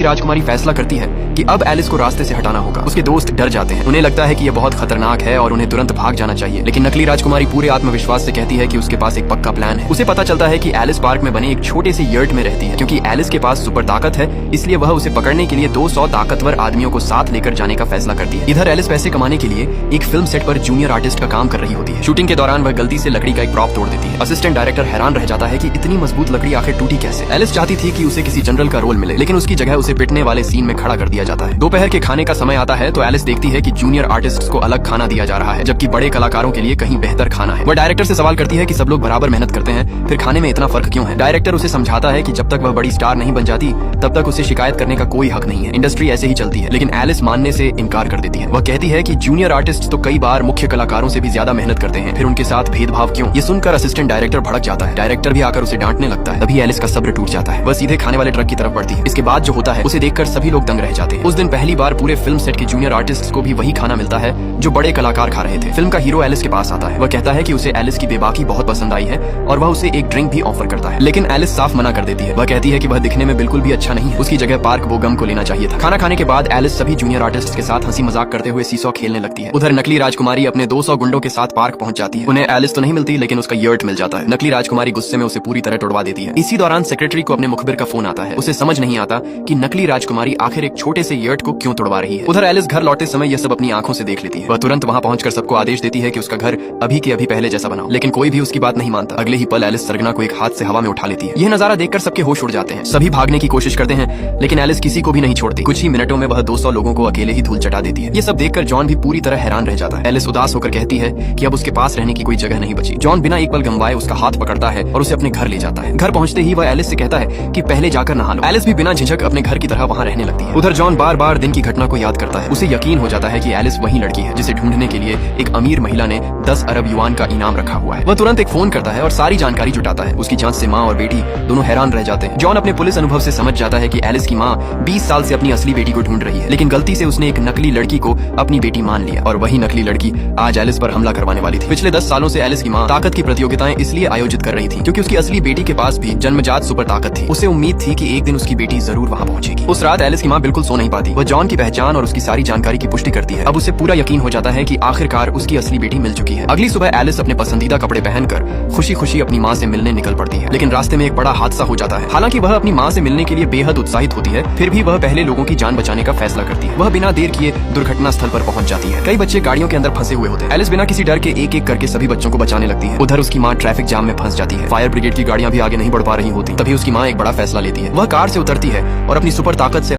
राजकुमारी फैसला करती है कि अब एलिस को रास्ते से हटाना होगा। उसके दोस्त डर जाते हैं, उन्हें लगता है कि यह बहुत खतरनाक है और उन्हें तुरंत भाग जाना चाहिए। लेकिन नकली राजकुमारी पूरे आत्मविश्वास से कहती है कि उसके पास एक पक्का प्लान है। उसे पता चलता है कि एलिस पार्क में बने एक छोटे से यर्ट में रहती है। क्योंकि एलिस के पास सुपर ताकत है, इसलिए वह उसे पकड़ने के लिए 200 ताकतवर आदमियों को साथ लेकर जाने का फैसला करती है। इधर एलिस पैसे कमाने के लिए एक फिल्म सेट पर जूनियर आर्टिस्ट का काम कर रही होती है। शूटिंग के दौरान वह गलती से लकड़ी का एक प्रॉप तोड़ देती है। असिस्टेंट डायरेक्टर हैरान रह जाता है कि इतनी मजबूत लकड़ी आखिर टूटी कैसे। एलिस चाहती थी कि उसे किसी जनरल का रोल मिले, लेकिन उसकी जगह उसे पिटने वाले सीन में खड़ा कर दिया जाता है। दोपहर के खाने का समय आता है तो एलिस देखती है कि जूनियर आर्टिस्ट्स को अलग खाना दिया जा रहा है, जबकि बड़े कलाकारों के लिए कहीं बेहतर खाना है। वह डायरेक्टर से सवाल करती है कि सब लोग बराबर मेहनत करते हैं, फिर खाने में इतना फर्क क्यों है। डायरेक्टर उसे समझाता है कि जब तक वह बड़ी स्टार नहीं बन जाती तब तक उसे शिकायत करने का कोई हक नहीं है, इंडस्ट्री ऐसे ही चलती है। लेकिन एलिस मानने से इनकार कर देती है। वह कहती है कि जूनियर आर्टिस्ट तो कई बार मुख्य कलाकारों से भी ज्यादा मेहनत करते हैं, फिर उनके साथ भेदभाव क्यों। ये सुनकर असिस्टेंट डायरेक्टर भड़क जाता है। डायरेक्टर भी आकर उसे डांटने लगता है। तभी एलिस का सब्र टूट जाता है। वह सीधे खाने वाले ट्रक की तरफ बढ़ती है। इसके बाद जो होता है उसे देखकर सभी लोग दंग रह जाते हैं। उस दिन पहली बार पूरे फिल्म सेट के जूनियर आर्टिस्ट को भी वही खाना मिलता है जो बड़े कलाकार खा रहे थे। फिल्म का हीरो एलिस के पास आता है। वह कहता है कि उसे एलिस की बेबाकी बहुत पसंद आई है और वह उसे एक ड्रिंक भी ऑफर करता है, लेकिन एलिस साफ मना कर देती है। वह कहती है कि वह दिखने में बिल्कुल भी अच्छा नहीं है, उसकी जगह पार्क बोगम को लेना चाहिए था। खाना खाने के बाद एलिस सभी जूनियर आर्टिस्ट के साथ हंसी मजाक करते हुए सीसॉ खेलने लगती है। उधर नकली राजकुमारी अपने 200 गुंडों के साथ पार्क पहुंच जाती है। उन्हें एलिस तो नहीं मिलती, लेकिन उसका यर्ट मिल जाता है। नकली राजकुमारी गुस्से में उसे पूरी तरह तोड़वा देती है। इसी दौरान सेक्रेटरी को अपने मुखबिर का फोन आता है। उसे समझ नहीं आता कि नकली राजकुमारी आखिर एक छोटे से यर्ट को क्यों तोड़वा रही है। उधर एलिस घर लौटते समय यह सब अपनी आंखों से देख लेती है। वह तुरंत वहां पहुंचकर सबको आदेश देती है कि उसका घर अभी के अभी पहले जैसा बनाओ, लेकिन कोई भी उसकी बात नहीं मानता। अगले ही पल एलिस सरगना को एक हाथ से हवा में उठा लेती है। यह नजारा देखकर सबके होश उड़ जाते हैं। सभी भागने की कोशिश करते हैं, लेकिन एलिस किसी को भी नहीं छोड़ती। कुछ ही मिनटों में वह 200 लोगों को अकेले ही धूल चटा देती है। ये सब देखकर जॉन भी पूरी तरह हैरान रह जाता है। एलिस उदास होकर कहती है कि अब उसके पास रहने की कोई जगह नहीं बची। जॉन बिना एक पल गंवाए उसका हाथ पकड़ता है और उसे अपने घर ले जाता है। घर पहुंचते ही वह एलिस से कहता है कि पहले जाकर नहा लो। एलिस भी बिना झिझक अपने घर की तरह वहां रहने लगती है। उधर जॉन बार बार दिन की घटना को याद करता है। उसे यकीन हो जाता है कि एलिस वही लड़की है जिसे ढूंढने के लिए एक अमीर महिला ने 10 अरब युआन का इनाम रखा हुआ है। वह तुरंत एक फोन करता है और सारी जानकारी जुटाता है। उसकी जांच से माँ और बेटी दोनों हैरान रह जाते हैं। जॉन अपने पुलिस अनुभव से समझ जाता है कि एलिस की माँ 20 साल से अपनी असली बेटी को ढूंढ रही है, लेकिन गलती से उसने एक नकली लड़की को अपनी बेटी मान लिया और वही नकली लड़की आज एलिस पर हमला करवाने वाली थी। पिछले 10 सालों से एलिस की माँ ताकत की प्रतियोगिताएं इसलिए आयोजित कर रही थी क्योंकि उसकी असली बेटी के पास भी जन्मजात सुपर ताकत थी। उसे उम्मीद थी कि एक दिन उसकी बेटी जरूर वहाँ पहुंचेगी। उस रात एलिस की माँ बिल्कुल सो नहीं पाती। वह जॉन की पहचान और उसकी सारी जानकारी की पुष्टि करती है। अब उसे पूरा यकीन हो जाता है कि आखिरकार उसकी असली बेटी मिल चुकी है। अगली सुबह एलिस अपने पसंदीदा कपड़े पहनकर खुशी खुशी अपनी माँ से मिलने निकल पड़ती है, लेकिन रास्ते में एक बड़ा हादसा हो जाता है। हालांकि वह अपनी माँ से मिलने के लिए बेहद उत्साहित होती है, फिर भी वह पहले लोगों की जान बचाने का फैसला करती है। वह बिना देर किए दुर्घटना स्थल पर पहुंच जाती है। कई बच्चे गाड़ियों के अंदर फंसे हुए होते हैं। एलिस बिना किसी डर के एक एक करके सभी बच्चों को बचाने लगती है। उधर उसकी माँ ट्रैफिक जाम में फंस जाती है। फायर ब्रिगेड की गाड़ियां भी आगे नहीं बढ़ पा रही होती। तभी उसकी माँ एक बड़ा फैसला लेती है। वह कार से उतरती है और अपनी सुपर ताकत से